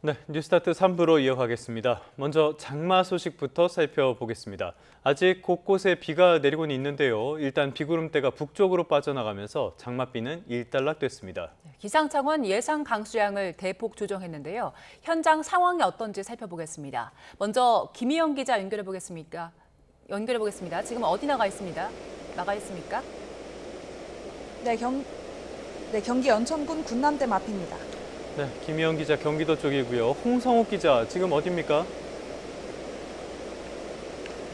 네, 뉴스타트 3부로 이어가겠습니다. 먼저 장마 소식부터 살펴보겠습니다. 아직 곳곳에 비가 내리고는 있는데요. 일단 비구름대가 북쪽으로 빠져나가면서 장맛비는 일단락됐습니다. 기상청은 예상 강수량을 대폭 조정했는데요. 현장 상황이 어떤지 살펴보겠습니다. 먼저 김희영 기자 연결해 보겠습니다. 지금 어디 나가 있습니까? 네, 경기 연천군 군남댐 앞입니다. 네, 김희영 기자 경기도 쪽이고요. 홍성욱 기자 지금 어디입니까?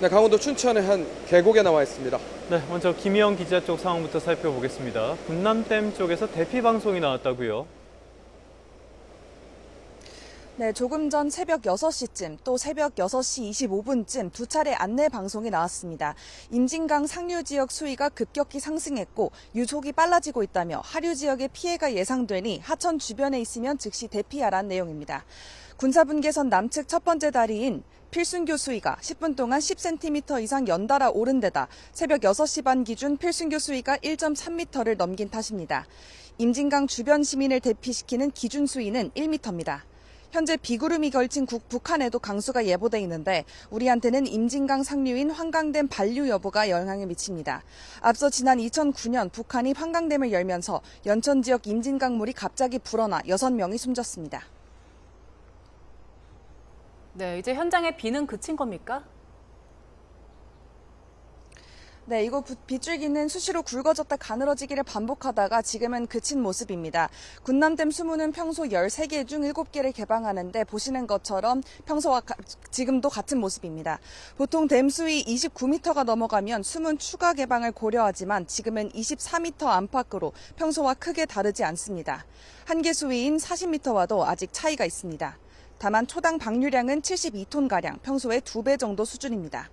네, 강원도 춘천의 한 계곡에 나와 있습니다. 네, 먼저 김희영 기자 쪽 상황부터 살펴보겠습니다. 군남댐 쪽에서 대피 방송이 나왔다고요. 네, 조금 전 새벽 6시쯤 또 새벽 6시 25분쯤 두 차례 안내 방송이 나왔습니다. 임진강 상류 지역 수위가 급격히 상승했고 유속이 빨라지고 있다며 하류 지역에 피해가 예상되니 하천 주변에 있으면 즉시 대피하라는 내용입니다. 군사분계선 남측 첫 번째 다리인 필순교 수위가 10분 동안 10cm 이상 연달아 오른 데다 새벽 6시 반 기준 필순교 수위가 1.3m를 넘긴 탓입니다. 임진강 주변 시민을 대피시키는 기준 수위는 1m입니다. 현재 비구름이 걸친 북한에도 강수가 예보돼 있는데 우리한테는 임진강 상류인 환강댐 반류 여부가 영향을 미칩니다. 앞서 지난 2009년 북한이 환강댐을 열면서 연천 지역 임진강물이 갑자기 불어나 6명이 숨졌습니다. 네, 이제 현장에 비는 그친 겁니까? 네, 이곳 빗줄기는 수시로 굵어졌다 가늘어지기를 반복하다가 지금은 그친 모습입니다. 군남댐 수문은 평소 13개 중 7개를 개방하는데 보시는 것처럼 평소와 지금도 같은 모습입니다. 보통 댐 수위 29m가 넘어가면 수문 추가 개방을 고려하지만 지금은 24m 안팎으로 평소와 크게 다르지 않습니다. 한계 수위인 40m와도 아직 차이가 있습니다. 다만 초당 방류량은 72톤가량, 평소의 2배 정도 수준입니다.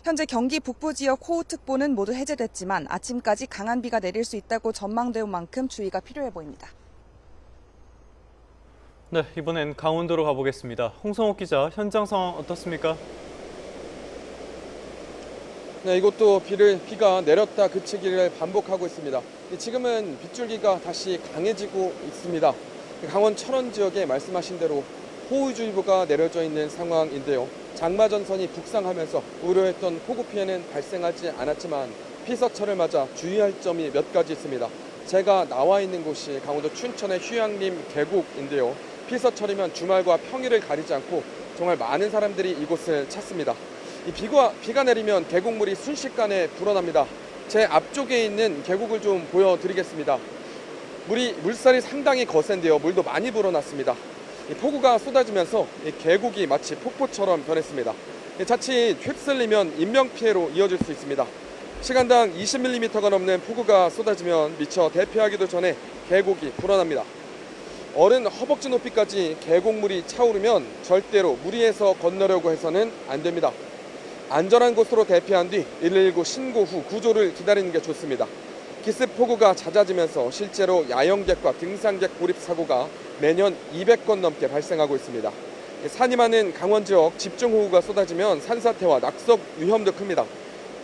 현재 경기 북부 지역 호우특보는 모두 해제됐지만 아침까지 강한 비가 내릴 수 있다고 전망되는 만큼 주의가 필요해 보입니다. 네, 이번엔 강원도로 가보겠습니다. 홍성욱 기자, 현장 상황 어떻습니까? 네, 이곳도 비가 내렸다 그치기를 반복하고 있습니다. 지금은 빗줄기가 다시 강해지고 있습니다. 강원 철원 지역에 말씀하신 대로 호우주의보가 내려져 있는 상황인데요. 장마 전선이 북상하면서 우려했던 폭우 피해는 발생하지 않았지만 피서철을 맞아 주의할 점이 몇 가지 있습니다. 제가 나와 있는 곳이 강원도 춘천의 휴양림 계곡인데요. 피서철이면 주말과 평일을 가리지 않고 정말 많은 사람들이 이곳을 찾습니다. 비가 내리면 계곡물이 순식간에 불어납니다. 제 앞쪽에 있는 계곡을 좀 보여드리겠습니다. 물살이 상당히 거센데요. 물도 많이 불어났습니다. 폭우가 쏟아지면서 계곡이 마치 폭포처럼 변했습니다. 자칫 휩쓸리면 인명피해로 이어질 수 있습니다. 시간당 20mm가 넘는 폭우가 쏟아지면 미처 대피하기도 전에 계곡이 불어납니다. 어른 허벅지 높이까지 계곡물이 차오르면 절대로 무리해서 건너려고 해서는 안 됩니다. 안전한 곳으로 대피한 뒤 119 신고 후 구조를 기다리는 게 좋습니다. 기습 폭우가 잦아지면서 실제로 야영객과 등산객 고립 사고가 매년 200건 넘게 발생하고 있습니다. 산이 많은 강원 지역 집중호우가 쏟아지면 산사태와 낙석 위험도 큽니다.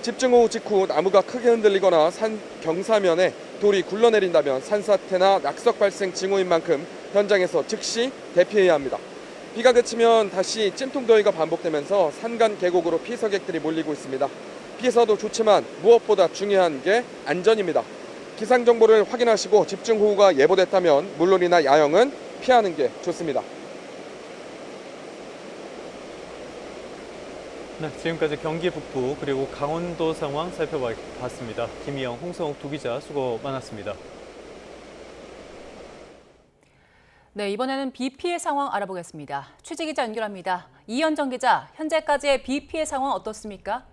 집중호우 직후 나무가 크게 흔들리거나 산 경사면에 돌이 굴러내린다면 산사태나 낙석 발생 징후인 만큼 현장에서 즉시 대피해야 합니다. 비가 그치면 다시 찜통더위가 반복되면서 산간 계곡으로 피서객들이 몰리고 있습니다. 피서도 좋지만 무엇보다 중요한 게 안전입니다. 기상정보를 확인하시고 집중호우가 예보됐다면 물놀이나 야영은 피하는 게 좋습니다. 네, 지금까지 경기 북부 그리고 강원도 상황 살펴봤습니다. 김희영, 홍성욱 두 기자 수고 많았습니다. 네, 이번에는 비 피해 상황 알아보겠습니다. 취재기자 연결합니다. 이현정 기자, 현재까지의 비 피해 상황 어떻습니까?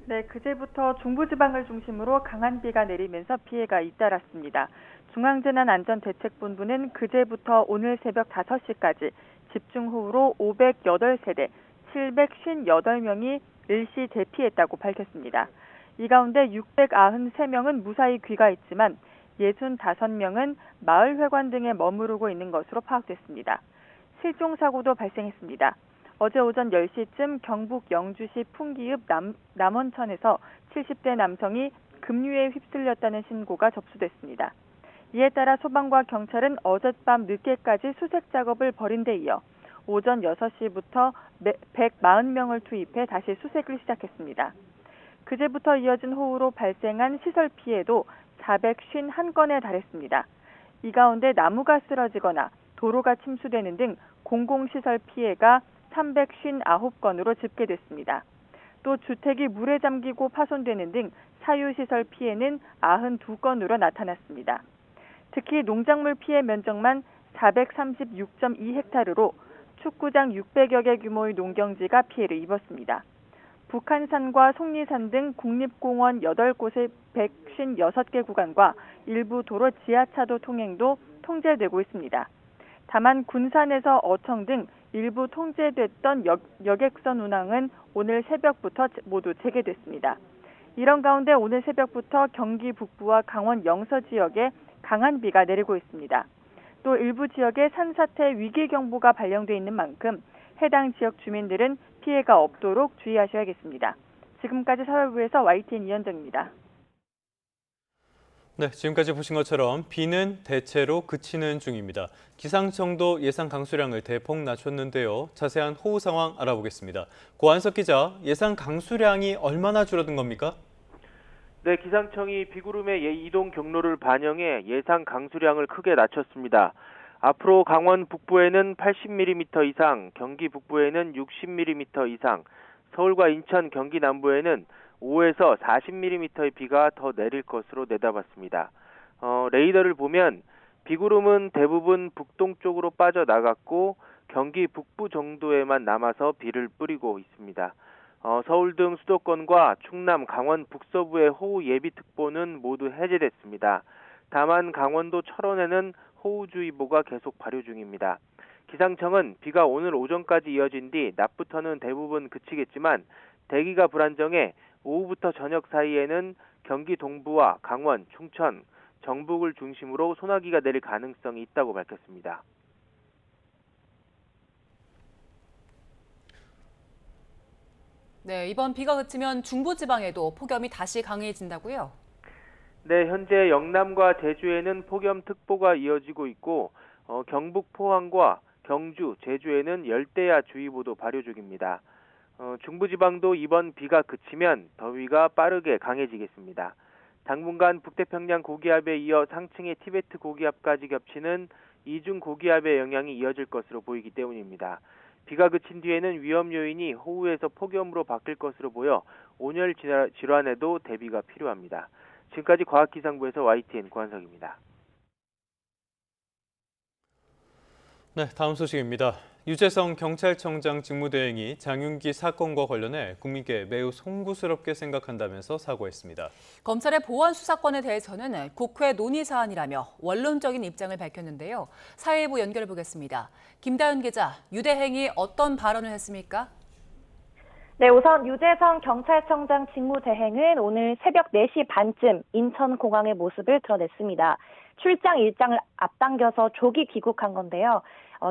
네, 그제부터 중부지방을 중심으로 강한 비가 내리면서 피해가 잇따랐습니다. 중앙재난안전대책본부는 그제부터 오늘 새벽 5시까지 집중호우로 508세대, 758명이 일시 대피했다고 밝혔습니다. 이 가운데 693명은 무사히 귀가했지만 65명은 마을회관 등에 머무르고 있는 것으로 파악됐습니다. 실종사고도 발생했습니다. 어제 오전 10시쯤 경북 영주시 풍기읍 남원천에서 70대 남성이 급류에 휩쓸렸다는 신고가 접수됐습니다. 이에 따라 소방과 경찰은 어젯밤 늦게까지 수색 작업을 벌인 데 이어 오전 6시부터 140명을 투입해 다시 수색을 시작했습니다. 그제부터 이어진 호우로 발생한 시설 피해도 451건에 달했습니다. 이 가운데 나무가 쓰러지거나 도로가 침수되는 등 공공시설 피해가 359건으로 집계됐습니다. 또 주택이 물에 잠기고 파손되는 등 사유시설 피해는 92건으로 나타났습니다. 특히 농작물 피해 면적만 436.2헥타르로 축구장 600여 개 규모의 농경지가 피해를 입었습니다. 북한산과 속리산 등 국립공원 8곳의 156개 구간과 일부 도로 지하차도 통행도 통제되고 있습니다. 다만 군산에서 어청 등 일부 통제됐던 여객선 운항은 오늘 새벽부터 모두 재개됐습니다. 이런 가운데 오늘 새벽부터 경기 북부와 강원 영서 지역에 강한 비가 내리고 있습니다. 또 일부 지역에 산사태 위기경보가 발령돼 있는 만큼 해당 지역 주민들은 피해가 없도록 주의하셔야겠습니다. 지금까지 서울부에서 YTN 이현정입니다. 네, 지금까지 보신 것처럼 비는 대체로 그치는 중입니다. 기상청도 예상 강수량을 대폭 낮췄는데요. 자세한 호우 상황 알아보겠습니다. 고한석 기자, 예상 강수량이 얼마나 줄어든 겁니까? 네, 기상청이 비구름의 이동 경로를 반영해 예상 강수량을 크게 낮췄습니다. 앞으로 강원 북부에는 80mm 이상, 경기 북부에는 60mm 이상, 서울과 인천, 경기 남부에는 5에서 40mm의 비가 더 내릴 것으로 내다봤습니다. 레이더를 보면 비구름은 대부분 북동쪽으로 빠져나갔고 경기 북부 정도에만 남아서 비를 뿌리고 있습니다. 서울 등 수도권과 충남, 강원 북서부의 호우 예비특보는 모두 해제됐습니다. 다만 강원도 철원에는 호우주의보가 계속 발효 중입니다. 기상청은 비가 오늘 오전까지 이어진 뒤 낮부터는 대부분 그치겠지만 대기가 불안정해 오후부터 저녁 사이에는 경기 동부와 강원, 충청, 정북을 중심으로 소나기가 내릴 가능성이 있다고 밝혔습니다. 네, 이번 비가 그치면 중부지방에도 폭염이 다시 강해진다고요? 네, 현재 영남과 제주에는 폭염특보가 이어지고 있고 경북 포항과 경주, 제주에는 열대야주의보도 발효 중입니다. 중부지방도 이번 비가 그치면 더위가 빠르게 강해지겠습니다. 당분간 북태평양 고기압에 이어 상층의 티베트 고기압까지 겹치는 이중 고기압의 영향이 이어질 것으로 보이기 때문입니다. 비가 그친 뒤에는 위험 요인이 호우에서 폭염으로 바뀔 것으로 보여 온열 질환에도 대비가 필요합니다. 지금까지 과학기상부에서 YTN 고한석입니다. 네, 다음 소식입니다. 유재성 경찰청장 직무대행이 장윤기 사건과 관련해 국민께 매우 송구스럽게 생각한다면서 사과했습니다. 검찰의 보안 수사권에 대해서는 국회 논의 사안이라며 원론적인 입장을 밝혔는데요. 사회부 연결해 보겠습니다. 김다은 기자, 유 대행이 어떤 발언을 했습니까? 네, 우선 유재성 경찰청장 직무대행은 오늘 새벽 4시 반쯤 인천공항의 모습을 드러냈습니다. 출장 일정을 앞당겨서 조기 귀국한 건데요.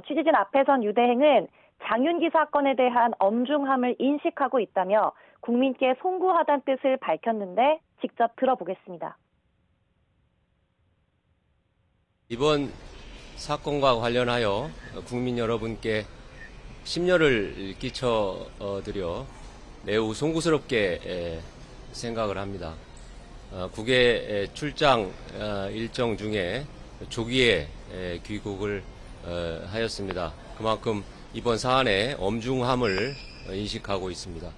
취재진 앞에선 유 대행은 장윤기 사건에 대한 엄중함을 인식하고 있다며 국민께 송구하다는 뜻을 밝혔는데 직접 들어보겠습니다. 이번 사건과 관련하여 국민 여러분께 심려를 끼쳐드려 매우 송구스럽게 생각을 합니다. 국외 출장 일정 중에 조기에 귀국을 하였습니다. 그만큼 이번 사안의 엄중함을 인식하고 있습니다.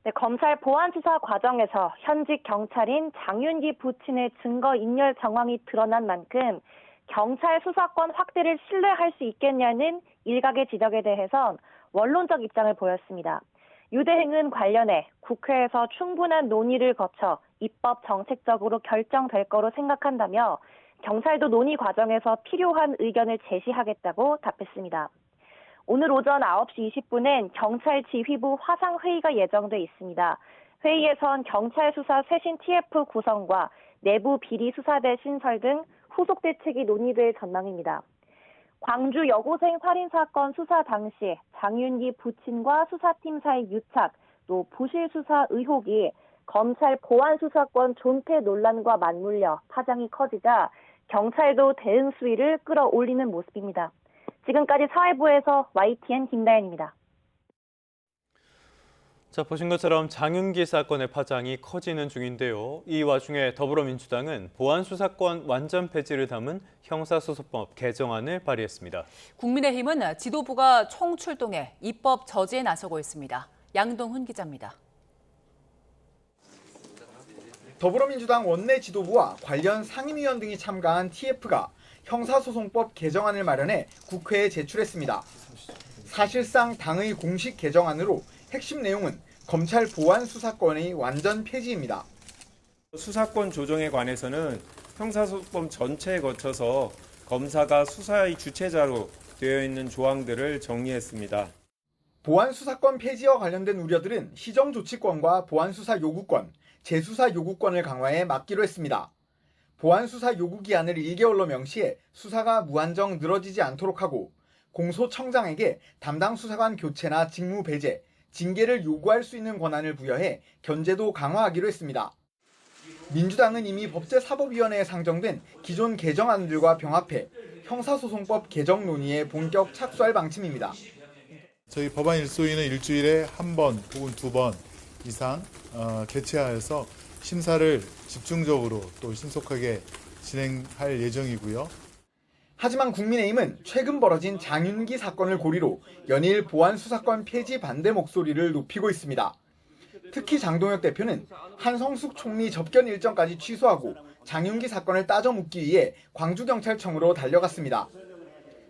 네, 검찰 보안 수사 과정에서 현직 경찰인 장윤기 부친의 증거 인멸 정황이 드러난 만큼 경찰 수사권 확대를 신뢰할 수 있겠냐는 일각의 지적에 대해선 원론적 입장을 보였습니다. 유 대행은 관련해 국회에서 충분한 논의를 거쳐 입법 정책적으로 결정될 거로 생각한다며 경찰도 논의 과정에서 필요한 의견을 제시하겠다고 답했습니다. 오늘 오전 9시 20분엔 경찰 지휘부 화상회의가 예정돼 있습니다. 회의에선 경찰 수사 쇄신 TF 구성과 내부 비리 수사대 신설 등 후속 대책이 논의될 전망입니다. 광주 여고생 살인 사건 수사 당시 장윤기 부친과 수사팀 사이 유착, 또 부실 수사 의혹이 검찰 보안 수사권 존폐 논란과 맞물려 파장이 커지자 경찰도 대응 수위를 끌어올리는 모습입니다. 지금까지 사회부에서 YTN 김다현입니다. 자, 보신 것처럼 장윤기 사건의 파장이 커지는 중인데요. 이 와중에 더불어민주당은 보안수사권 완전 폐지를 담은 형사소송법 개정안을 발의했습니다. 국민의힘은 지도부가 총출동해 입법 저지에 나서고 있습니다. 양동훈 기자입니다. 더불어민주당 원내 지도부와 관련 상임위원 등이 참가한 TF가 형사소송법 개정안을 마련해 국회에 제출했습니다. 사실상 당의 공식 개정안으로 핵심 내용은 검찰 보안 수사권의 완전 폐지입니다. 수사권 조정에 관해서는 형사소송법 전체에 거쳐서 검사가 수사의 주체자로 되어 있는 조항들을 정리했습니다. 보안 수사권 폐지와 관련된 우려들은 시정 조치권과 보안 수사 요구권, 재수사 요구권을 강화해 막기로 했습니다. 보안 수사 요구 기한을 1개월로 명시해 수사가 무한정 늘어지지 않도록 하고 공소청장에게 담당 수사관 교체나 직무 배제, 징계를 요구할 수 있는 권한을 부여해 견제도 강화하기로 했습니다. 민주당은 이미 법제사법위원회에 상정된 기존 개정안들과 병합해 형사소송법 개정 논의에 본격 착수할 방침입니다. 저희 법안 일소위는 일주일에 한 번 혹은 2번 이상 개최하여서 심사를 집중적으로 또 신속하게 진행할 예정이고요. 하지만 국민의힘은 최근 벌어진 장윤기 사건을 고리로 연일 보안 수사권 폐지 반대 목소리를 높이고 있습니다. 특히 장동혁 대표는 한성숙 총리 접견 일정까지 취소하고 장윤기 사건을 따져 묻기 위해 광주경찰청으로 달려갔습니다.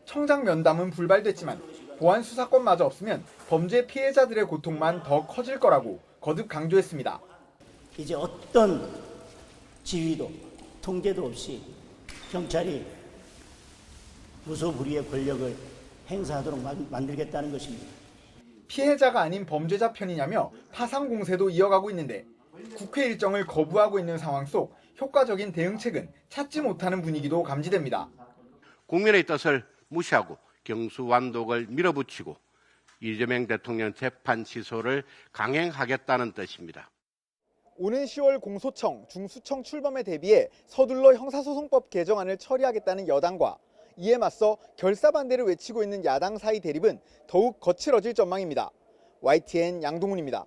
청장 면담은 불발됐지만 보안 수사권마저 없으면 범죄 피해자들의 고통만 더 커질 거라고 거듭 강조했습니다. 이제 어떤 지휘도 통제도 없이 경찰이 무소불위의 권력을 행사하도록 만들겠다는 것입니다. 피해자가 아닌 범죄자 편이냐며 파상 공세도 이어가고 있는데 국회 일정을 거부하고 있는 상황 속 효과적인 대응책은 찾지 못하는 분위기도 감지됩니다. 국민의 뜻을 무시하고 경수완독을 밀어붙이고 이재명 대통령 재판 취소를 강행하겠다는 뜻입니다. 오는 10월 공소청, 중수청 출범에 대비해 서둘러 형사소송법 개정안을 처리하겠다는 여당과 이에 맞서 결사반대를 외치고 있는 야당 사이 대립은 더욱 거칠어질 전망입니다. YTN 양동훈입니다.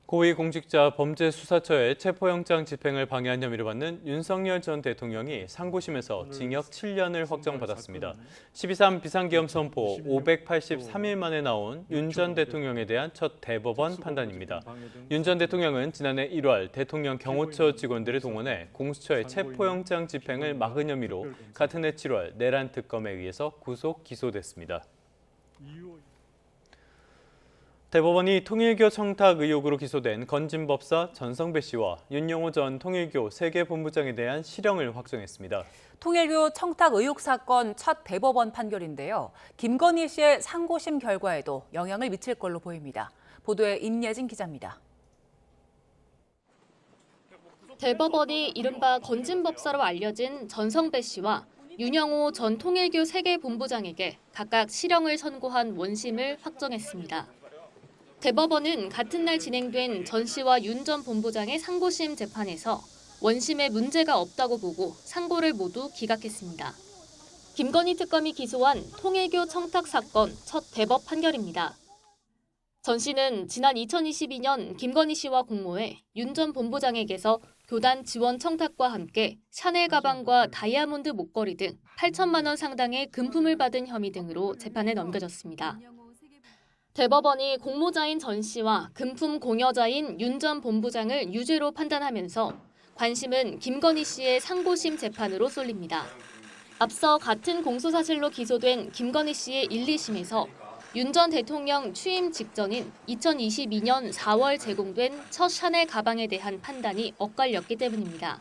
고위공직자 범죄수사처의 체포영장 집행을 방해한 혐의를 받는 윤석열 전 대통령이 상고심에서 징역 7년을 확정받았습니다. 12.3 비상계엄 선포 583일 만에 나온 윤 전 대통령에 대한 첫 대법원 판단입니다. 윤 전 대통령은 지난해 1월 대통령 경호처 직원들을 동원해 공수처의 체포영장 집행을 막은 혐의로 같은 해 7월 내란 특검에 의해서 구속 기소됐습니다. 대법원이 통일교 청탁 의혹으로 기소된 건진법사 전성배 씨와 윤영호 전 통일교 세계본부장에 대한 실형을 확정했습니다. 통일교 청탁 의혹 사건 첫 대법원 판결인데요. 김건희 씨의 상고심 결과에도 영향을 미칠 걸로 보입니다. 보도에 임예진 기자입니다. 대법원이 이른바 건진법사로 알려진 전성배 씨와 윤영호 전 통일교 세계본부장에게 각각 실형을 선고한 원심을 확정했습니다. 대법원은 같은 날 진행된 전 씨와 윤 전 본부장의 상고심 재판에서 원심에 문제가 없다고 보고 상고를 모두 기각했습니다. 김건희 특검이 기소한 통일교 청탁 사건 첫 대법 판결입니다. 전 씨는 지난 2022년 김건희 씨와 공모해 윤 전 본부장에게서 교단 지원 청탁과 함께 샤넬 가방과 다이아몬드 목걸이 등 8천만 원 상당의 금품을 받은 혐의 등으로 재판에 넘겨졌습니다. 대법원이 공모자인 전 씨와 금품 공여자인 윤 전 본부장을 유죄로 판단하면서 관심은 김건희 씨의 상고심 재판으로 쏠립니다. 앞서 같은 공소사실로 기소된 김건희 씨의 1, 2심에서 윤 전 대통령 취임 직전인 2022년 4월 제공된 첫 샤넬 가방에 대한 판단이 엇갈렸기 때문입니다.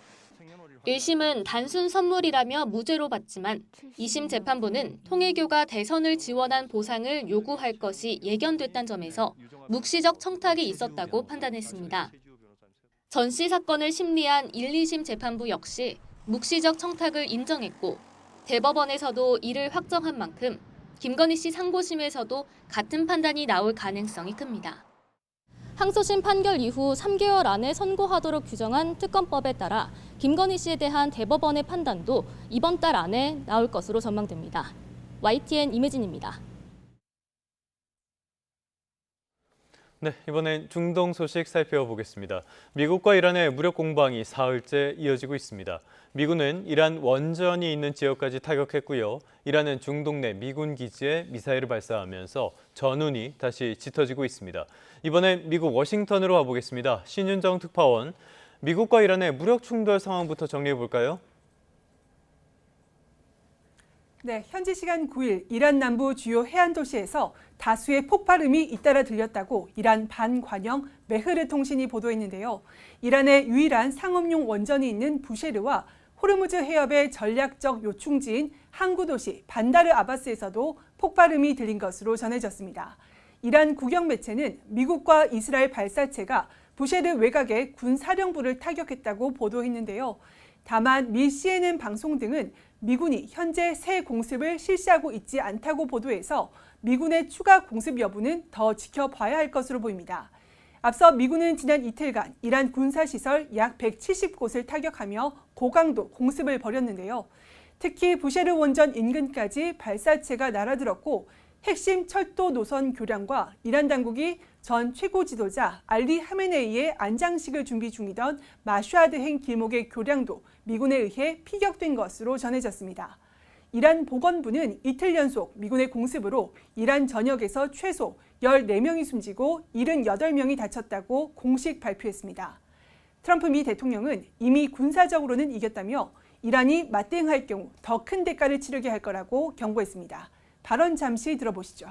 1심은 단순 선물이라며 무죄로 봤지만 2심 재판부는 통일교가 대선을 지원한 보상을 요구할 것이 예견됐다는 점에서 묵시적 청탁이 있었다고 판단했습니다. 전 씨 사건을 심리한 1, 2심 재판부 역시 묵시적 청탁을 인정했고 대법원에서도 이를 확정한 만큼 김건희 씨 상고심에서도 같은 판단이 나올 가능성이 큽니다. 항소심 판결 이후 3개월 안에 선고하도록 규정한 특검법에 따라 김건희 씨에 대한 대법원의 판단도 이번 달 안에 나올 것으로 전망됩니다. YTN 임혜진입니다. 네, 이번엔 중동 소식 살펴보겠습니다. 미국과 이란의 무력 공방이 사흘째 이어지고 있습니다. 미군은 이란 원전이 있는 지역까지 타격했고요. 이란은 중동 내 미군 기지에 미사일을 발사하면서 전운이 다시 짙어지고 있습니다. 이번엔 미국 워싱턴으로 와보겠습니다. 신윤정 특파원, 미국과 이란의 무력 충돌 상황부터 정리해 볼까요? 네, 현지 시간 9일 이란 남부 주요 해안 도시에서 다수의 폭발음이 잇따라 들렸다고 이란 반관영 메흐르 통신이 보도했는데요. 이란의 유일한 상업용 원전이 있는 부쉐르와 호르무즈 해협의 전략적 요충지인 항구 도시 반다르 아바스에서도 폭발음이 들린 것으로 전해졌습니다. 이란 국영 매체는 미국과 이스라엘 발사체가 부쉐르 외곽의 군 사령부를 타격했다고 보도했는데요. 다만 미 CNN 방송 등은 미군이 현재 새 공습을 실시하고 있지 않다고 보도해서 미군의 추가 공습 여부는 더 지켜봐야 할 것으로 보입니다. 앞서 미군은 지난 이틀간 이란 군사시설 약 170곳을 타격하며 고강도 공습을 벌였는데요. 특히 부쉐르 원전 인근까지 발사체가 날아들었고 핵심 철도 노선 교량과 이란 당국이 전 최고 지도자 알리 하메네이의 안장식을 준비 중이던 마슈아드행 길목의 교량도 미군에 의해 피격된 것으로 전해졌습니다. 이란 보건부는 이틀 연속 미군의 공습으로 이란 전역에서 최소 14명이 숨지고 78명이 다쳤다고 공식 발표했습니다. 트럼프 미 대통령은 이미 군사적으로는 이겼다며 이란이 맞대응할 경우 더 큰 대가를 치르게 할 거라고 경고했습니다. 발언 잠시 들어보시죠.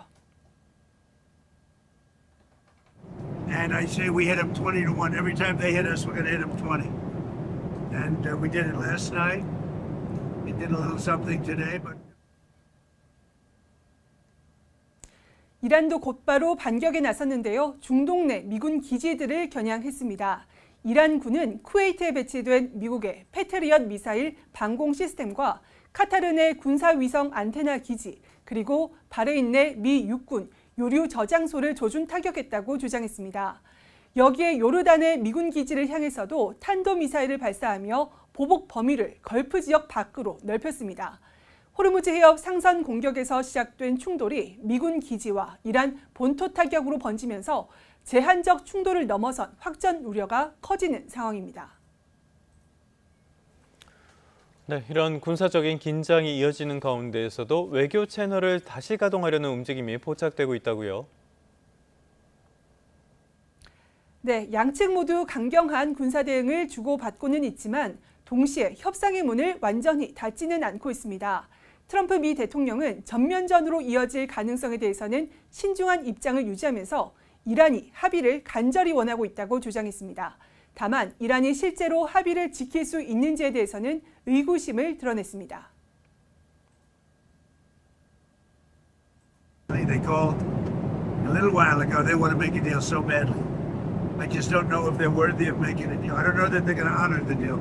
And I say we hit them 20-1. Every time they hit us, we're going to hit them 20. And we did it last night. We did a little something today, but. 이란도 곧바로 반격에 나섰는데요. 중동 내 미군 기지들을 겨냥했습니다. 이란군은 쿠웨이트에 배치된 미국의 패트리엇 미사일 방공 시스템과 카타르 내 군사위성 안테나 기지, 그리고 바레인 내 미 육군 요류 저장소를 조준 타격했다고 주장했습니다. 여기에 요르단의 미군 기지를 향해서도 탄도미사일을 발사하며 보복 범위를 걸프 지역 밖으로 넓혔습니다. 호르무즈 해협 상선 공격에서 시작된 충돌이 미군 기지와 이란 본토 타격으로 번지면서 제한적 충돌을 넘어선 확전 우려가 커지는 상황입니다. 네, 이런 군사적인 긴장이 이어지는 가운데에서도 외교 채널을 다시 가동하려는 움직임이 포착되고 있다고요. 네, 양측 모두 강경한 군사 대응을 주고받고는 있지만 동시에 협상의 문을 완전히 닫지는 않고 있습니다. 트럼프 미 대통령은 전면전으로 이어질 가능성에 대해서는 신중한 입장을 유지하면서 이란이 합의를 간절히 원하고 있다고 주장했습니다. 다만 이란이 실제로 합의를 지킬 수 있는지에 대해서는 의구심을 드러냈습니다. They called a little while ago. They want to make a deal so badly. I just don't know if they're worthy of making a deal. I don't know that they're going to honor the deal.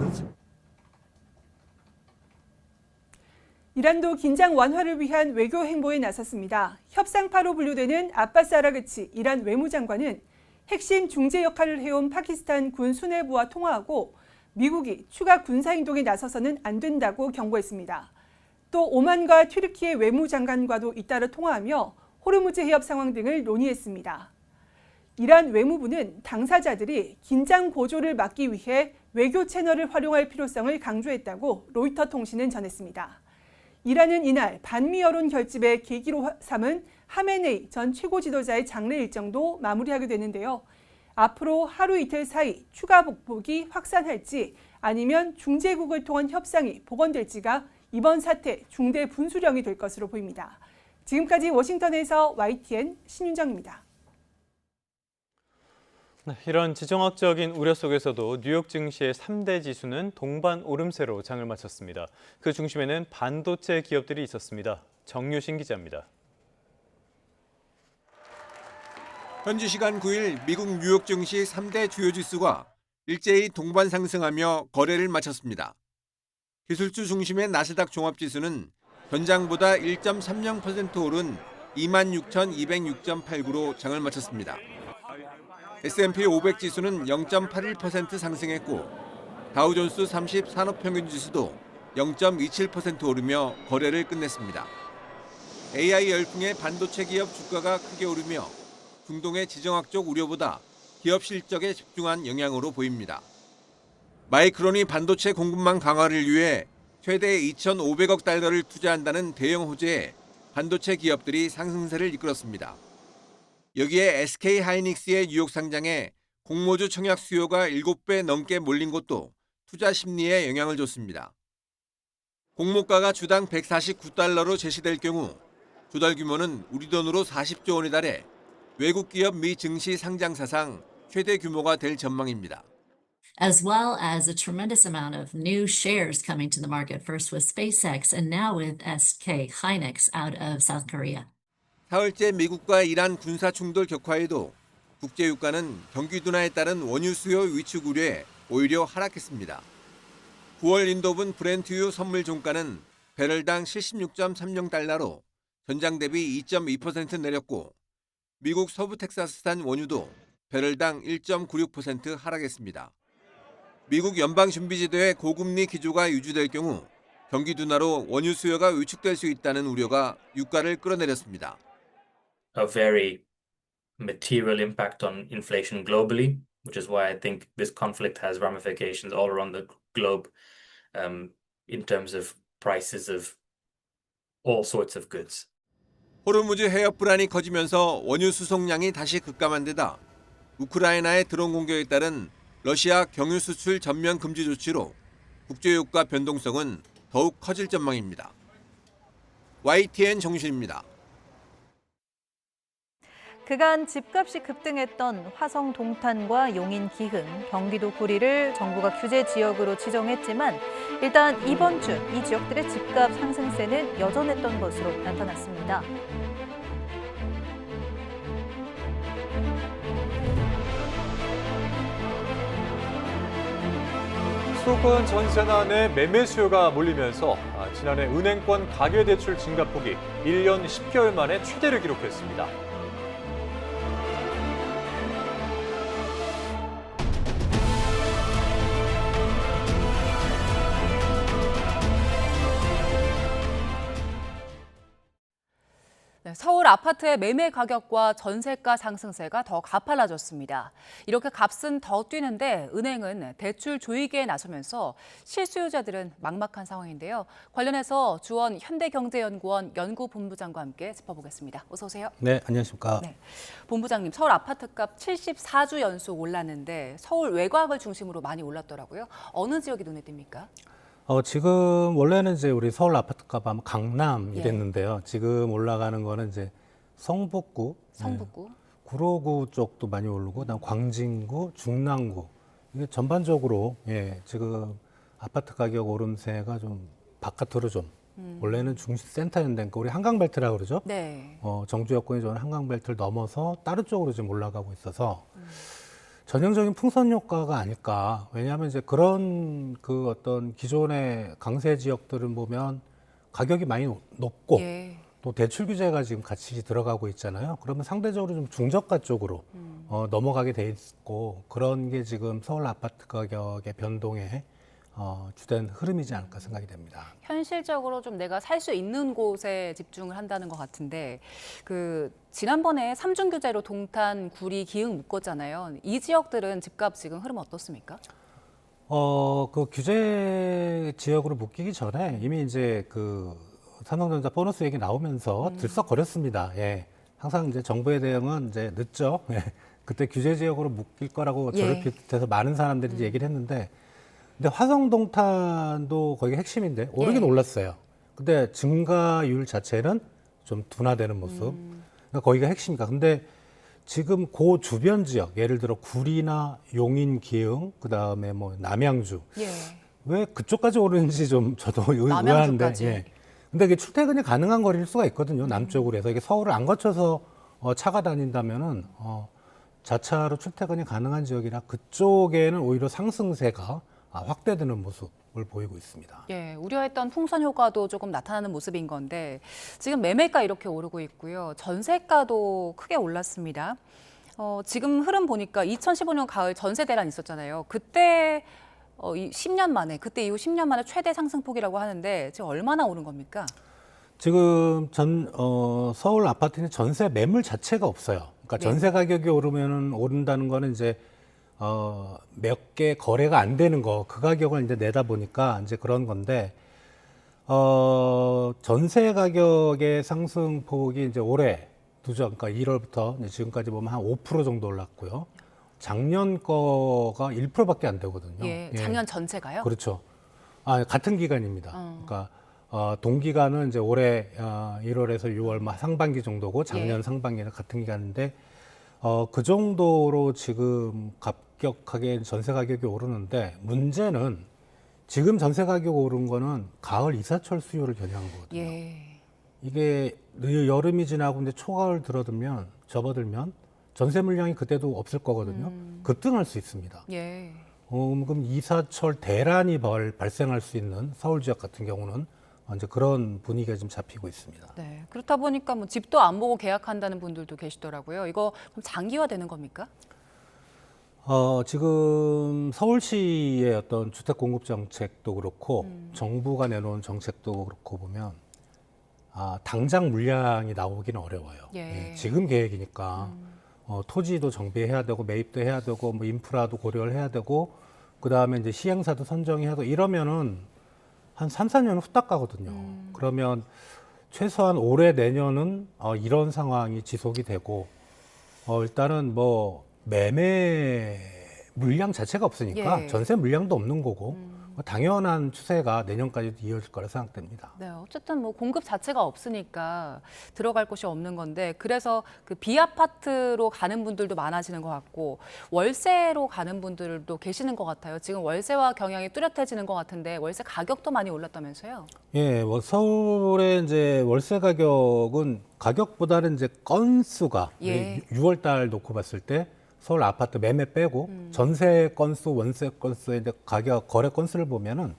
이란도 긴장 완화를 위한 외교 행보에 나섰습니다. 협상파로 분류되는 아바스 아라그치 이란 외무장관은 핵심 중재 역할을 해온 파키스탄 군 수뇌부와 통화하고 미국이 추가 군사행동에 나서서는 안 된다고 경고했습니다. 또 오만과 튀르키예 외무장관과도 잇따라 통화하며 호르무즈 해협 상황 등을 논의했습니다. 이란 외무부는 당사자들이 긴장 고조를 막기 위해 외교 채널을 활용할 필요성을 강조했다고 로이터 통신은 전했습니다. 이란은 이날 반미 여론 결집의 계기로 삼은 하메네이 전 최고 지도자의 장례 일정도 마무리하게 되는데요. 앞으로 하루 이틀 사이 추가 복복이 확산할지 아니면 중재국을 통한 협상이 복원될지가 이번 사태 중대 분수령이 될 것으로 보입니다. 지금까지 워싱턴에서 YTN 신윤정입니다. 네, 이런 지정학적인 우려 속에서도 뉴욕 증시의 3대 지수는 동반 오름세로 장을 마쳤습니다. 그 중심에는 반도체 기업들이 있었습니다. 정유신 기자입니다. 현지 시간 9일 미국 뉴욕 증시 3대 주요 지수가 일제히 동반 상승하며 거래를 마쳤습니다. 기술주 중심의 나스닥 종합지수는 전장보다 1.30% 오른 26,206.89로 장을 마쳤습니다. S&P 500 지수는 0.81% 상승했고 다우존스 30 산업평균 지수도 0.27% 오르며 거래를 끝냈습니다. AI 열풍에 반도체 기업 주가가 크게 오르며 중동의 지정학적 우려보다 기업 실적에 집중한 영향으로 보입니다. 마이크론이 반도체 공급망 강화를 위해 최대 2,500억 달러를 투자한다는 대형 호재에 반도체 기업들이 상승세를 이끌었습니다. 여기에 SK 하이닉스의 뉴욕 상장에 공모주 청약 수요가 7배 넘게 몰린 것도 투자 심리에 영향을 줬습니다. 공모가가 주당 149달러로 제시될 경우 조달 규모는 우리 돈으로 40조 원에 달해 외국 기업 미 증시 상장 사상 최대 규모가 될 전망입니다. As well as a tremendous amount of new shares coming to the market, first with SpaceX and now with SK Hynix out of South Korea. 사흘째 미국과 이란 군사 충돌 격화에도 국제 유가는 경기 둔화에 따른 원유 수요 위축 우려에 오히려 하락했습니다. 9월 인도분 브렌트유 선물 종가는 배럴당 76.30달러로 전장 대비 2.2% 내렸고 미국 서부 텍사스산 원유도 배럴당 1.96% 하락했습니다. 미국 연방준비제도의 고금리 기조가 유지될 경우 경기 둔화로 원유 수요가 위축될 수 있다는 우려가 유가를 끌어내렸습니다. A very material impact on inflation globally, which is why I think this conflict has ramifications all around the globe in terms of prices of all sorts of goods. 호르무즈 해협 불안이 커지면서 원유 수송량이 다시 급감한 데다 우크라이나의 드론 공격에 따른 러시아 경유 수출 전면 금지 조치로 국제유가 변동성은 더욱 커질 전망입니다. YTN 정신입니다. 그간 집값이 급등했던 화성 동탄과 용인 기흥, 경기도 구리를 정부가 규제 지역으로 지정했지만 일단 이번 주 이 지역들의 집값 상승세는 여전했던 것으로 나타났습니다. 수도권 전세나 내 매매 수요가 몰리면서 지난해 은행권 가계대출 증가폭이 1년 10개월 만에 최대를 기록했습니다. 네, 서울 아파트의 매매 가격과 전세가 상승세가 더 가팔라졌습니다. 이렇게 값은 더 뛰는데 은행은 대출 조이기에 나서면서 실수요자들은 막막한 상황인데요. 관련해서 주원 현대경제연구원 연구본부장과 함께 짚어보겠습니다. 어서 오세요. 네, 안녕하십니까. 네, 본부장님, 서울 아파트값 74주 연속 올랐는데 서울 외곽을 중심으로 많이 올랐더라고요. 어느 지역이 눈에 띕니까? 지금 원래는 이제 우리 서울 아파트값 아마 강남 예. 이랬는데요. 지금 올라가는 거는 이제 성북구, 성북구, 구로구 쪽도 많이 오르고, 그다음 광진구, 중랑구 이게 전반적으로 지금 아파트 가격 오름세가 좀 바깥으로 좀 원래는 중심 센터였는데 우리 한강벨트라고 그러죠. 네. 정주 여건이 좋은 한강벨트를 넘어서 다른 쪽으로 지금 올라가고 있어서. 전형적인 풍선 효과가 아닐까. 왜냐하면 이제 그런 그 어떤 기존의 강세 지역들은 보면 가격이 많이 높고 또 대출 규제가 지금 같이 들어가고 있잖아요. 그러면 상대적으로 좀 중저가 쪽으로 넘어가게 돼 있고 그런 게 지금 서울 아파트 가격의 변동에 주된 흐름이지 않을까 생각이 됩니다. 현실적으로 좀 내가 살 수 있는 곳에 집중을 한다는 것 같은데 지난번에 3중 규제로 동탄, 구리, 기흥 묶었잖아요. 이 지역들은 집값 지금 흐름 어떻습니까? 그 규제 지역으로 묶이기 전에 이미 이제 그 삼성전자 보너스 얘기 나오면서 들썩거렸습니다. 예. 항상 이제 정부의 대응은 이제 늦죠. 예. 그때 규제 지역으로 묶일 거라고 저를 비롯해서 많은 사람들이 얘기를 했는데 근데 화성동탄도 거기가 핵심인데 오르긴 올랐어요. 근데 증가율 자체는 좀 둔화되는 모습. 그러니까 거기가 핵심이니까. 근데 지금 그 주변 지역, 예를 들어 구리나 용인, 기흥, 그다음에 뭐 남양주. 왜 그쪽까지 오르는지 좀 저도 의아한데. 예. 근데 이게 출퇴근이 가능한 거리일 수가 있거든요. 남쪽으로 해서 이게 서울을 안 거쳐서 차가 다닌다면은 자차로 출퇴근이 가능한 지역이라 그쪽에는 오히려 상승세가 확대되는 모습을 보이고 있습니다. 예, 우려했던 풍선 효과도 조금 나타나는 모습인 건데 지금 매매가 이렇게 오르고 있고요. 전세가도 크게 올랐습니다. 지금 흐름 보니까 2015년 가을 전세 대란 있었잖아요. 그때 10년 만에, 그때 이후 10년 만에 최대 상승폭이라고 하는데 지금 얼마나 오른 겁니까? 지금 서울 아파트는 전세 매물 자체가 없어요. 그러니까 네. 전세 가격이 오른다는 거는 이제 몇 개 거래가 안 되는 거, 그 가격을 이제 내다 보니까 이제 그런 건데, 전세 가격의 상승폭이 이제 올해 누적, 그러니까 1월부터 이제 지금까지 보면 한 5% 정도 올랐고요. 작년 거가 1%밖에 안 되거든요. 예, 작년 전체가요? 그렇죠. 같은 기간입니다. 그러니까 동기간은 이제 올해 1월에서 6월 상반기 정도고 작년 예. 상반기는 같은 기간인데 그 정도로 지금 급격하게 전세 가격이 오르는데 문제는 지금 전세 가격 오른 거는 가을 이사철 수요를 겨냥한 거거든요. 예. 이게 여름이 지나고 이제 초가을 접어들면 전세 물량이 그때도 없을 거거든요. 급등할 수 있습니다. 예. 그럼 이사철 대란이 발생할 수 있는 서울 지역 같은 경우는 이제 그런 분위기가 좀 잡히고 있습니다. 네. 그렇다 보니까 뭐 집도 안 보고 계약한다는 분들도 계시더라고요. 이거 그럼 장기화되는 겁니까? 지금 서울시의 어떤 주택 공급 정책도 그렇고 정부가 내놓은 정책도 그렇고 보면 당장 물량이 나오기는 어려워요. 예. 지금 계획이니까 토지도 정비해야 되고 매입도 해야 되고 뭐 인프라도 고려를 해야 되고 그다음에 이제 시행사도 선정해야 되고 이러면은 한 3, 4년 후딱 가거든요. 그러면 최소한 올해 내년은 이런 상황이 지속이 되고 일단은 뭐 매매 물량 자체가 없으니까 예. 전세 물량도 없는 거고 당연한 추세가 내년까지도 이어질 거라 생각됩니다. 네, 어쨌든 뭐 공급 자체가 없으니까 들어갈 곳이 없는 건데 그래서 그 비아파트로 가는 분들도 많아지는 것 같고 월세로 가는 분들도 계시는 것 같아요. 지금 월세와 경향이 뚜렷해지는 것 같은데 월세 가격도 많이 올랐다면서요? 예, 서울의 이제 월세 가격은 가격보다는 이제 건수가 예. 6월 달 놓고 봤을 때 서울 아파트 매매 빼고 전세 건수, 월세 건수의 이제 가격 거래 건수를 보면은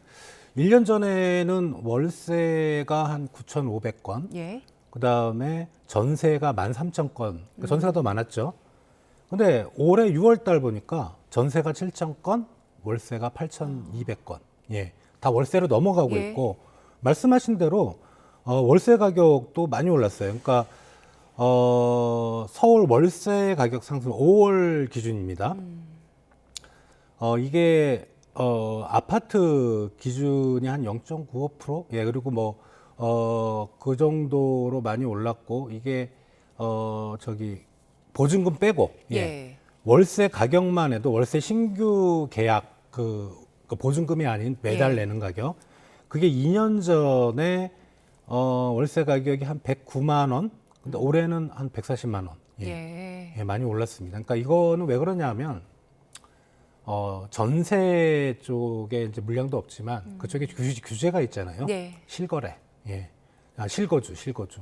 1년 전에는 월세가 한 9,500건, 예. 그다음에 전세가 13,000건, 그러니까 전세가 더 많았죠. 근데 올해 6월 달 보니까 전세가 7,000건, 월세가 8,200건. 예. 다 월세로 넘어가고 예. 있고 말씀하신 대로 월세 가격도 많이 올랐어요. 그러니까 서울 월세 가격 상승 5월 기준입니다. 이게 아파트 기준이 한 0.95%? 예, 그리고 뭐 그 정도로 많이 올랐고 이게 보증금 빼고 예. 월세 가격만 해도 월세 신규 계약 그 보증금이 아닌 매달 예. 내는 가격 그게 2년 전에 월세 가격이 한 109만 원, 근데 올해는 한 140만 원. 예. 예, 많이 올랐습니다. 그러니까 이거는 왜 그러냐면 전세 쪽에 이제 물량도 없지만 그쪽에 규제가 있잖아요. 네. 실거래. 예. 실거주.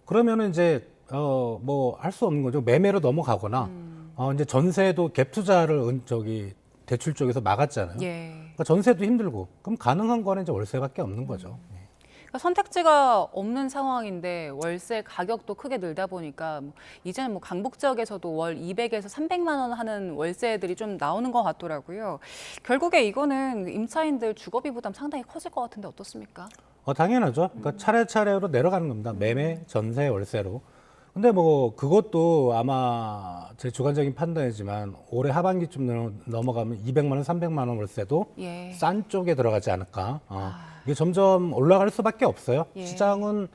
그러면은 이제 뭐 할 수 없는 거죠. 매매로 넘어가거나 이제 전세도 갭 투자를 대출 쪽에서 막았잖아요. 예. 그러니까 전세도 힘들고 그럼 가능한 거는 이제 월세밖에 없는 거죠. 그러니까 선택지가 없는 상황인데 월세 가격도 크게 늘다 보니까 이제는 뭐 강북 지역에서도 월 200에서 300만 원 하는 월세들이 좀 나오는 것 같더라고요. 결국에 이거는 임차인들 주거비 부담 상당히 커질 것 같은데 어떻습니까? 당연하죠. 그러니까 차례차례로 내려가는 겁니다. 매매, 전세, 월세로. 근데 뭐 그것도 아마 제 주관적인 판단이지만 올해 하반기쯤 넘어가면 200만 원, 300만 원 월세도 예. 싼 쪽에 들어가지 않을까. 이게 점점 올라갈 수밖에 없어요. 예. 시장은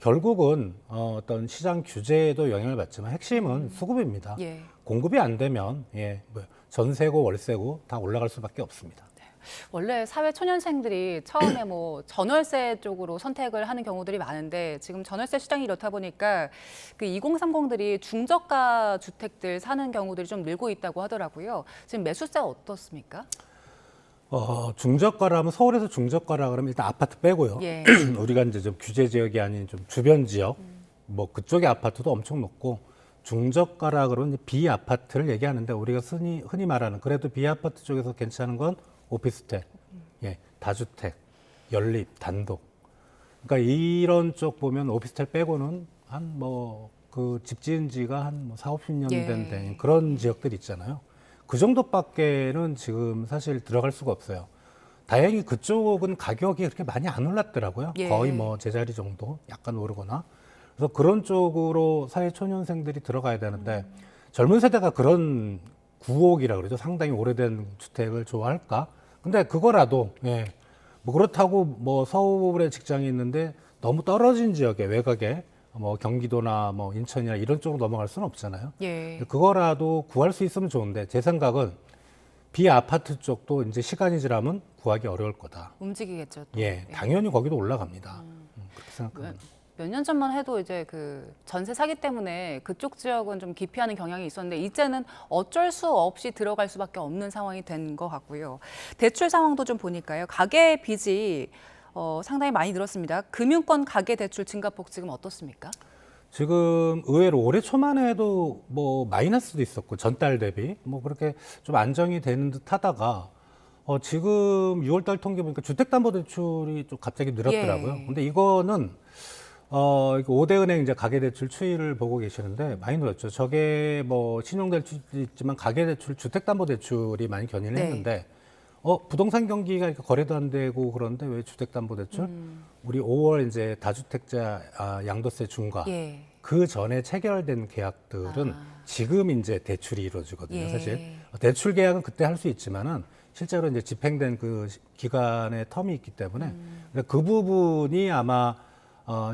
결국은 어떤 시장 규제에도 영향을 받지만 핵심은 수급입니다. 예. 공급이 안 되면 뭐 전세고 월세고 다 올라갈 수밖에 없습니다. 원래 사회 초년생들이 처음에 뭐 전월세 쪽으로 선택을 하는 경우들이 많은데 지금 전월세 시장이 이렇다 보니까 그 2030들이 중저가 주택들 사는 경우들이 좀 늘고 있다고 하더라고요. 지금 매수세 어떻습니까? 중저가라면 서울에서 중저가라 그러면 일단 아파트 빼고요. 예. 우리가 이제 좀 규제 지역이 아닌 좀 주변 지역, 뭐 그쪽의 아파트도 엄청 높고 중저가라 그러면 비아파트를 얘기하는데 우리가 흔히 말하는 그래도 비아파트 쪽에서 괜찮은 건 오피스텔, 예, 다주택, 연립, 단독. 그러니까 이런 쪽 보면 오피스텔 빼고는 한 뭐 그 집 지은 지가 한 40-50년 예. 된 그런 지역들이 있잖아요. 그 정도밖에는 지금 사실 들어갈 수가 없어요. 다행히 그쪽은 가격이 그렇게 많이 안 올랐더라고요. 예. 거의 뭐 제자리 정도 약간 오르거나. 그래서 그런 쪽으로 사회초년생들이 들어가야 되는데 젊은 세대가 그런 구옥이라 그러죠. 상당히 오래된 주택을 좋아할까? 근데 그거라도 예. 뭐 그렇다고 뭐 서울에 직장이 있는데 너무 떨어진 지역에 외곽에 뭐 경기도나 뭐 인천이나 이런 쪽으로 넘어갈 수는 없잖아요. 예. 그거라도 구할 수 있으면 좋은데 제 생각은 비아파트 쪽도 이제 시간이 지나면 구하기 어려울 거다. 움직이겠죠. 또. 예, 당연히 거기도 올라갑니다. 그렇게 생각합니다. 몇 년 전만 해도 이제 그 전세 사기 때문에 그쪽 지역은 좀 기피하는 경향이 있었는데 이제는 어쩔 수 없이 들어갈 수밖에 없는 상황이 된 것 같고요. 대출 상황도 좀 보니까요. 가계 빚이 상당히 많이 늘었습니다. 금융권 가계 대출 증가폭 지금 어떻습니까? 지금 의외로 올해 초만 해도 뭐 마이너스도 있었고 전달 대비 뭐 그렇게 좀 안정이 되는 듯 하다가 지금 6월달 통계 보니까 주택담보대출이 좀 갑자기 늘었더라고요. 예. 근데 이거는 5대 은행 이제 가계대출 추이를 보고 계시는데 많이 늘었죠. 저게 뭐 신용대출도 있지만 가계대출, 주택담보대출이 많이 견인을 네. 했는데 부동산 경기가 이렇게 거래도 안 되고 그런데 왜 주택담보대출? 우리 5월 이제 다주택자 양도세 중과 예. 그 전에 체결된 계약들은 지금 이제 대출이 이루어지거든요. 예. 사실 대출 계약은 그때 할 수 있지만은 실제로 이제 집행된 그 기간의 텀이 있기 때문에 그 부분이 아마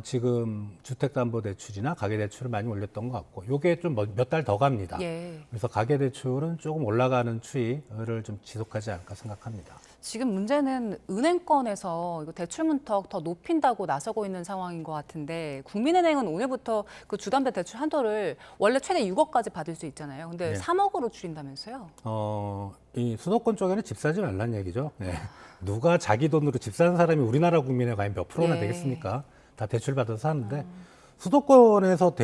지금 주택담보대출이나 가계대출을 많이 올렸던 것 같고 요게 좀 몇 달 더 갑니다. 예. 그래서 가계대출은 조금 올라가는 추이를 좀 지속하지 않을까 생각합니다. 지금 문제는 은행권에서 이거 대출 문턱 더 높인다고 나서고 있는 상황인 것 같은데 국민은행은 오늘부터 그 주담대 대출 한도를 원래 최대 6억까지 받을 수 있잖아요. 근데 네. 3억으로 줄인다면서요? 이 수도권 쪽에는 집 사지 말란 얘기죠. 네. 누가 자기 돈으로 집 사는 사람이 우리나라 국민의 과연 몇 프로나 예. 되겠습니까? 다 대출 받아서 사는데 수도권에서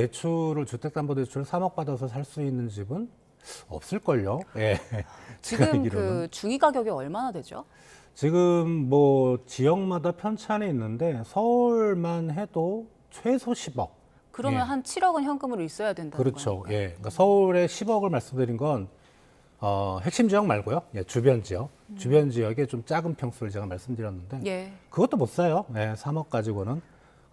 주택담보대출을 3억 받아서 살 수 있는 집은 없을걸요. 예. 제가 지금 알기로는. 그 중위 가격이 얼마나 되죠? 지금 뭐 지역마다 편차는 있는데 서울만 해도 최소 10억. 그러면 예. 한 7억은 현금으로 있어야 된다는 그렇죠. 거니까. 예. 그러니까 서울에 10억을 말씀드린 건 핵심 지역 말고요. 예, 주변 지역. 주변 지역에 좀 작은 평수를 제가 말씀드렸는데 예. 그것도 못 사요. 예, 3억 가지고는.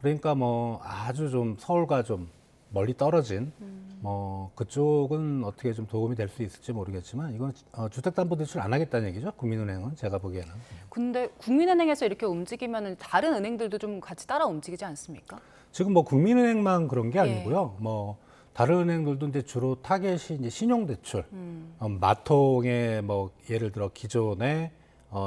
그러니까 뭐 아주 좀 서울과 좀 멀리 떨어진 뭐 그쪽은 어떻게 좀 도움이 될 수 있을지 모르겠지만 이건 주택담보대출 안 하겠다는 얘기죠. 국민은행은 제가 보기에는. 근데 국민은행에서 이렇게 움직이면 다른 은행들도 좀 같이 따라 움직이지 않습니까? 지금 뭐 국민은행만 그런 게 예. 아니고요. 뭐 다른 은행들도 이제 주로 타겟이 이제 신용대출, 마통의 뭐 예를 들어 기존에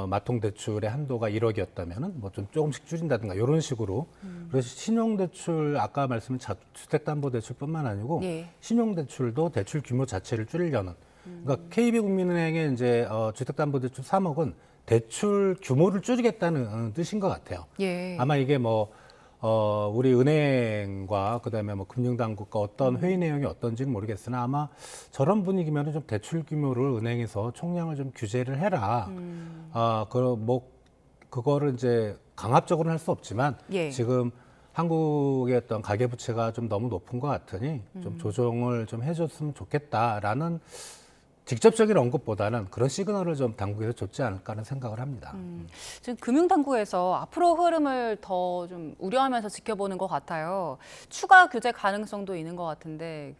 마통 대출의 한도가 1억이었다면은 뭐 좀 조금씩 줄인다든가 이런 식으로. 그래서 신용대출 아까 말씀한 주택담보대출뿐만 아니고 예. 신용대출도 대출 규모 자체를 줄이려는. 그러니까 KB국민은행의 이제 주택담보대출 3억은 대출 규모를 줄이겠다는 뜻인 것 같아요. 예. 아마 이게 뭐 우리 은행과 그다음에 뭐 금융당국과 어떤 회의 내용이 어떤지는 모르겠으나 아마 저런 분위기면은 좀 대출 규모를 은행에서 총량을 좀 규제를 해라. 그거를 이제 강압적으로는 할 수 없지만 예. 지금 한국의 어떤 가계부채가 좀 너무 높은 것 같으니 좀 조정을 좀 해줬으면 좋겠다라는 직접적인 언급보다는 그런 시그널을 좀 당국에서 줬지 않을까 하는 생각을 합니다. 지금 금융당국에서 앞으로 흐름을 더 좀 우려하면서 지켜보는 것 같아요. 추가 규제 가능성도 있는 것 같은데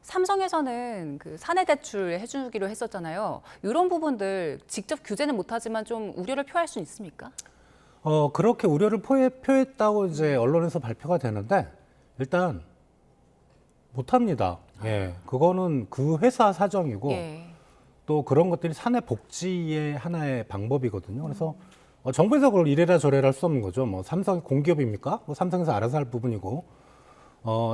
삼성에서는 그 사내 대출 해주기로 했었잖아요. 이런 부분들 직접 규제는 못하지만 좀 우려를 표할 수 있습니까? 그렇게 우려를 표했다고 이제 언론에서 발표가 되는데 일단 못합니다. 예, 그거는 그 회사 사정이고 예. 또 그런 것들이 사내 복지의 하나의 방법이거든요. 그래서 정부에서 그걸 이래라 저래라 할 수 없는 거죠. 뭐 삼성이 공기업입니까? 뭐 삼성에서 알아서 할 부분이고.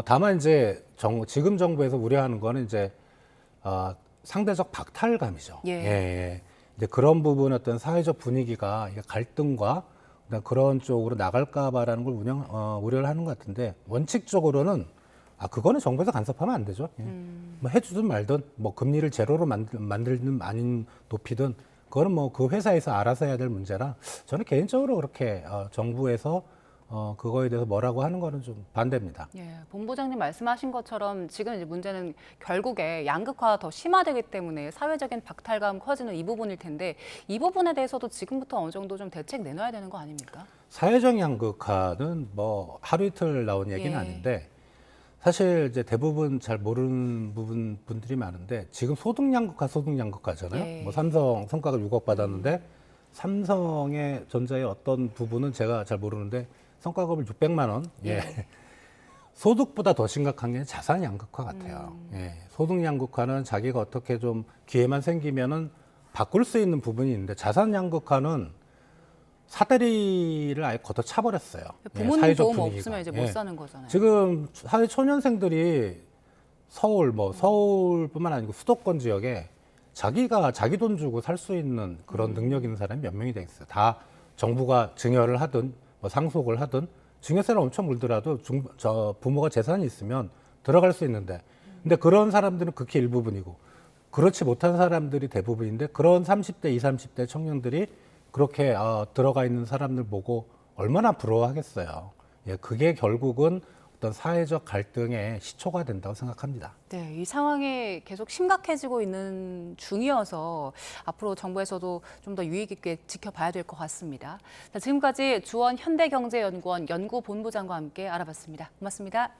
다만 이제 지금 정부에서 우려하는 거는 이제 상대적 박탈감이죠. 예. 예. 이제 그런 부분 어떤 사회적 분위기가 갈등과 그런 쪽으로 나갈까봐라는 걸 우려를 하는 것 같은데 원칙적으로는 그거는 정부에서 간섭하면 안 되죠. 예. 뭐 해주든 말든 뭐 금리를 제로로 만들든 아닌 높이든 그거는 뭐 그 회사에서 알아서 해야 될 문제라 저는 개인적으로 그렇게 정부에서 그거에 대해서 뭐라고 하는 거는 좀 반대입니다. 예, 본부장님 말씀하신 것처럼 지금 이제 문제는 결국에 양극화가 더 심화되기 때문에 사회적인 박탈감 커지는 이 부분일 텐데 이 부분에 대해서도 지금부터 어느 정도 좀 대책 내놔야 되는 거 아닙니까? 사회적 양극화는 뭐 하루 이틀 나온 얘기는 예. 아닌데 사실 이제 대부분 잘 모르는 분들이 많은데 지금 소득 양극화잖아요. 예. 뭐 삼성 성과가 6억 받았는데 삼성의 전자의 어떤 부분은 제가 잘 모르는데 성과급을 600만 원. 예. 소득보다 더 심각한 게 자산 양극화 같아요. 예. 소득 양극화는 자기가 어떻게 좀 기회만 생기면은 바꿀 수 있는 부분이 있는데 자산 양극화는 사다리를 아예 걷어차 버렸어요. 부모님 사회적 도움 분위기가. 없으면 이제 못 사는 거잖아요. 지금 사회 초년생들이 서울뿐만 아니고 수도권 지역에 자기 돈 주고 살 수 있는 그런 능력 있는 사람이 몇 명이 되겠어요. 다 정부가 증여를 하든 뭐 상속을 하든 증여세를 엄청 물더라도 부모가 재산이 있으면 들어갈 수 있는데 근데 그런 사람들은 극히 일부분이고 그렇지 못한 사람들이 대부분인데 그런 30대, 20, 30대 청년들이 그렇게 들어가 있는 사람들 보고 얼마나 부러워하겠어요. 예, 그게 결국은 어떤 사회적 갈등의 시초가 된다고 생각합니다. 네, 이 상황이 계속 심각해지고 있는 중이어서 앞으로 정부에서도 좀 더 유의 깊게 지켜봐야 될 것 같습니다. 자, 지금까지 주원 현대경제연구원 연구본부장과 함께 알아봤습니다. 고맙습니다.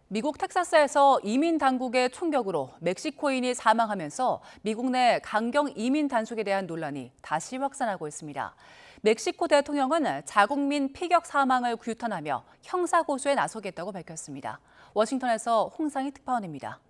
미국 텍사스에서 이민 당국의 총격으로 멕시코인이 사망하면서 미국 내 강경 이민 단속에 대한 논란이 다시 확산하고 있습니다. 멕시코 대통령은 자국민 피격 사망을 규탄하며 형사 고소에 나서겠다고 밝혔습니다. 워싱턴에서 홍상희 특파원입니다.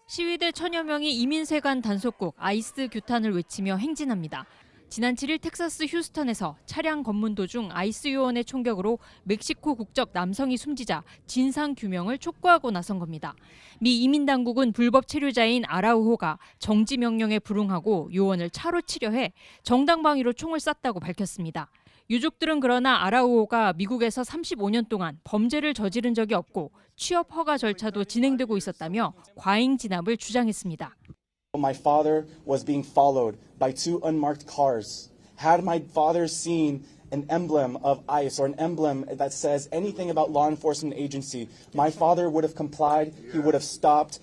시위대 천여 명이 이민세관 단속국 아이스 규탄을 외치며 행진합니다. 지난 7일 텍사스 휴스턴에서 차량 검문 도중 아이스 요원의 총격으로 멕시코 국적 남성이 숨지자 진상 규명을 촉구하고 나선 겁니다. 미 이민 당국은 불법 체류자인 아라우호가 정지 명령에 불응하고 요원을 차로 치려해 정당 방위로 총을 쐈다고 밝혔습니다. 유족들은 그러나 아라우호가 미국에서 35년 동안 범죄를 저지른 적이 없고 취업 허가 절차도 진행되고 있었다며 과잉 진압을 주장했습니다. My father was being followed by two unmarked cars. Had my father seen an emblem of ICE or an emblem that says anything about law enforcement agency, my father would have complied, he would have stopped.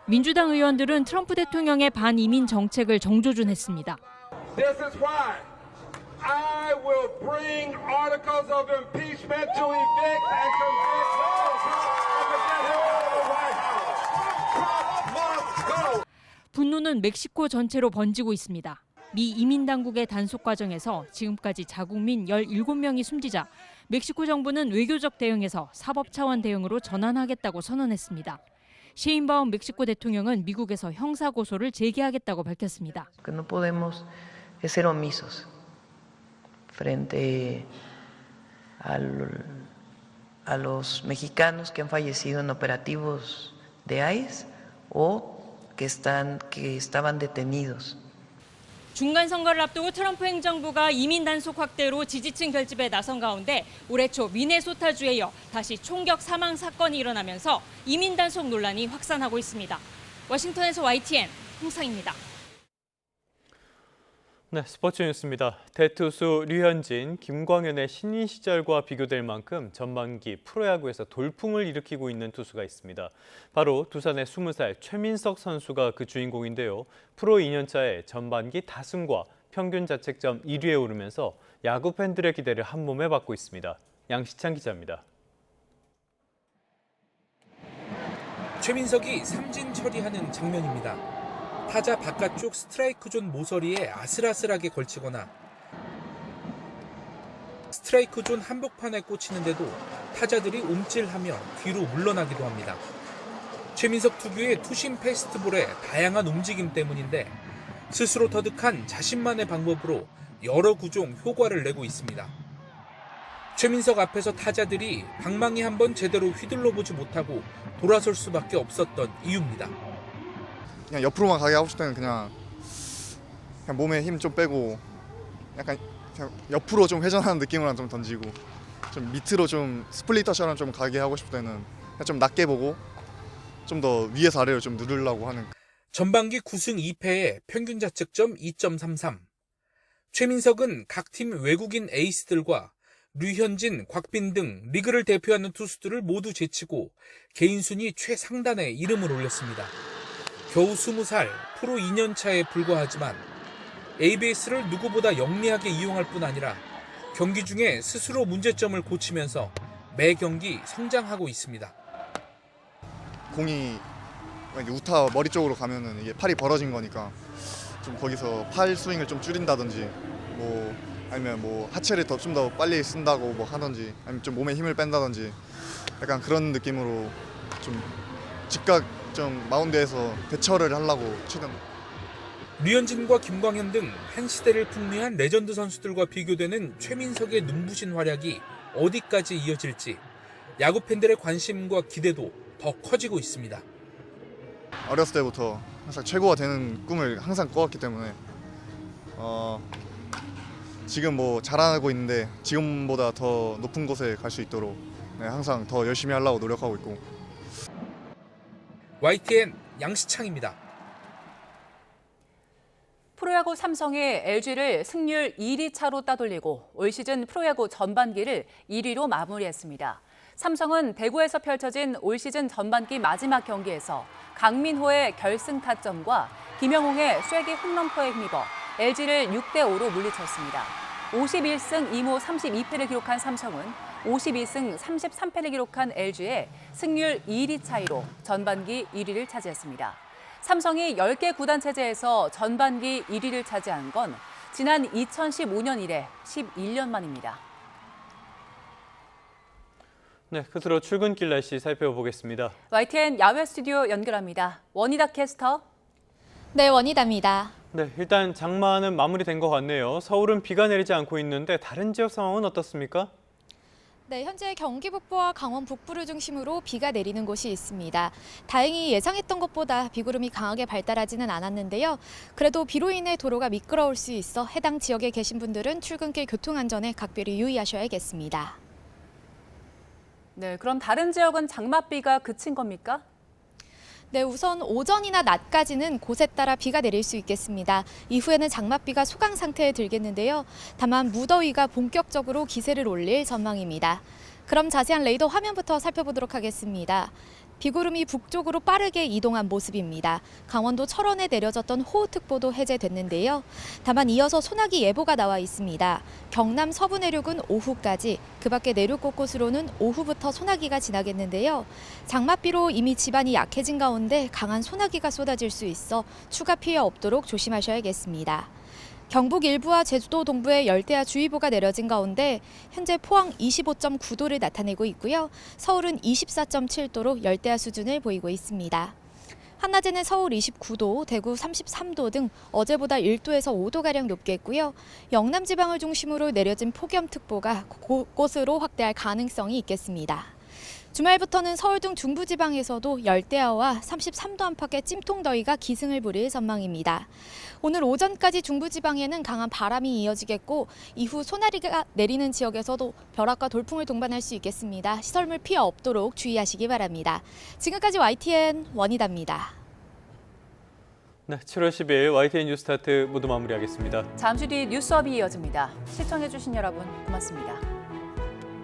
민주당 의원들은 트럼프 대통령의 반이민 정책을 정조준했습니다. This is why I will bring articles of impeachment to evict and convict those who represent the White House. Trump must go. 분노는 멕시코 전체로 번지고 있습니다. 미 이민 당국의 단속 과정에서 지금까지 자국민 17명이 숨지자 멕시코 정부는 외교적 대응에서 사법 차원 대응으로 전환하겠다고 선언했습니다. 셰인바움 멕시코 대통령은 미국에서 형사 고소를 제기하겠다고 밝혔습니다. No podemos ser omisos frente a los mexicanos que han fallecido en operativos de ICE o que estaban detenidos. 중간 선거를 앞두고 트럼프 행정부가 이민 단속 확대로 지지층 결집에 나선 가운데 올해 초 미네소타주에 이어 다시 총격 사망 사건이 일어나면서 이민 단속 논란이 확산하고 있습니다. 워싱턴에서 YTN 홍상입니다. 네, 스포츠 뉴스입니다. 대투수 류현진, 김광현의 신인 시절과 비교될 만큼 전반기 프로야구에서 돌풍을 일으키고 있는 투수가 있습니다. 바로 두산의 20살 최민석 선수가 그 주인공인데요. 프로 2년차에 전반기 다승과 평균 자책점 1위에 오르면서 야구 팬들의 기대를 한 몸에 받고 있습니다. 양시찬 기자입니다. 최민석이 삼진 처리하는 장면입니다. 타자 바깥쪽 스트라이크 존 모서리에 아슬아슬하게 걸치거나 스트라이크 존 한복판에 꽂히는데도 타자들이 움찔하며 뒤로 물러나기도 합니다. 최민석 특유의 투심 패스트볼의 다양한 움직임 때문인데 스스로 터득한 자신만의 방법으로 여러 구종 효과를 내고 있습니다. 최민석 앞에서 타자들이 방망이 한번 제대로 휘둘러보지 못하고 돌아설 수밖에 없었던 이유입니다. 그냥 옆으로만 가게 하고 싶을 때는 그냥 몸에 힘 좀 빼고 약간 그냥 옆으로 좀 회전하는 느낌으로 좀 던지고 좀 밑으로 좀 스플리터처럼 좀 가게 하고 싶을 때는 그냥 좀 낮게 보고 좀 더 위에서 아래로 좀 누르려고 하는. 전반기 9승 2패에 평균 자책점 2.33. 최민석은 각 팀 외국인 에이스들과 류현진, 곽빈 등 리그를 대표하는 투수들을 모두 제치고 개인 순위 최상단에 이름을 올렸습니다. 겨우 20살, 프로 2년 차에 불과하지만 ABS를 누구보다 영리하게 이용할 뿐 아니라 경기 중에 스스로 문제점을 고치면서 매 경기 성장하고 있습니다. 공이 우타 머리 쪽으로 가면은 이게 팔이 벌어진 거니까 좀 거기서 팔 스윙을 좀 줄인다든지 뭐 아니면 뭐 하체를 좀 더 빨리 쓴다고 뭐 하든지 아니면 좀 몸에 힘을 뺀다든지 약간 그런 느낌으로 좀 즉각 좀 마운드에서 대처를 하려고 최대한. 류현진과 김광현 등 한 시대를 풍미한 레전드 선수들과 비교되는 최민석의 눈부신 활약이 어디까지 이어질지 야구 팬들의 관심과 기대도 더 커지고 있습니다. 어렸을 때부터 항상 최고가 되는 꿈을 항상 꿔왔기 때문에 지금 뭐 잘하고 있는데 지금보다 더 높은 곳에 갈 수 있도록 항상 더 열심히 하려고 노력하고 있고. YTN 양시창입니다. 프로야구 삼성이 LG를 승률 1위 차로 따돌리고 올 시즌 프로야구 전반기를 1위로 마무리했습니다. 삼성은 대구에서 펼쳐진 올 시즌 전반기 마지막 경기에서 강민호의 결승 타점과 김영웅의 쐐기 홈런포에 힘입어 LG를 6대5로 물리쳤습니다. 51승 2무 32패를 기록한 삼성은 52승 33패를 기록한 LG의 승률 2위 차이로 전반기 1위를 차지했습니다. 삼성이 10개 구단 체제에서 전반기 1위를 차지한 건 지난 2015년 이래 11년 만입니다. 네, 끝으로 출근길 날씨 살펴보겠습니다. YTN 야외 스튜디오 연결합니다. 원희다 캐스터. 네, 원희다입니다. 네, 일단 장마는 마무리된 것 같네요. 서울은 비가 내리지 않고 있는데 다른 지역 상황은 어떻습니까? 네, 현재 경기 북부와 강원 북부를 중심으로 비가 내리는 곳이 있습니다. 다행히 예상했던 것보다 비구름이 강하게 발달하지는 않았는데요. 그래도 비로 인해 도로가 미끄러울 수 있어 해당 지역에 계신 분들은 출근길 교통안전에 각별히 유의하셔야겠습니다. 네, 그럼 다른 지역은 장맛비가 그친 겁니까? 네, 우선 오전이나 낮까지는 곳에 따라 비가 내릴 수 있겠습니다. 이후에는 장맛비가 소강 상태에 들겠는데요. 다만 무더위가 본격적으로 기세를 올릴 전망입니다. 그럼 자세한 레이더 화면부터 살펴보도록 하겠습니다. 비구름이 북쪽으로 빠르게 이동한 모습입니다. 강원도 철원에 내려졌던 호우특보도 해제됐는데요. 다만 이어서 소나기 예보가 나와 있습니다. 경남 서부 내륙은 오후까지, 그 밖에 내륙 곳곳으로는 오후부터 소나기가 지나겠는데요. 장맛비로 이미 지반이 약해진 가운데 강한 소나기가 쏟아질 수 있어 추가 피해 없도록 조심하셔야겠습니다. 경북 일부와 제주도 동부에 열대야 주의보가 내려진 가운데 현재 포항 25.9도를 나타내고 있고요. 서울은 24.7도로 열대야 수준을 보이고 있습니다. 한낮에는 서울 29도, 대구 33도 등 어제보다 1도에서 5도가량 높겠고요. 영남 지방을 중심으로 내려진 폭염특보가 곳곳으로 확대할 가능성이 있겠습니다. 주말부터는 서울 등 중부지방에서도 열대야와 33도 안팎의 찜통더위가 기승을 부릴 전망입니다. 오늘 오전까지 중부지방에는 강한 바람이 이어지겠고 이후 소나기가 내리는 지역에서도 벼락과 돌풍을 동반할 수 있겠습니다. 시설물 피해 없도록 주의하시기 바랍니다. 지금까지 YTN 원희다입니다. 네, 7월 10일 YTN 뉴스타트 모두 마무리하겠습니다. 잠시 뒤 뉴스업이 이어집니다. 시청해주신 여러분 고맙습니다.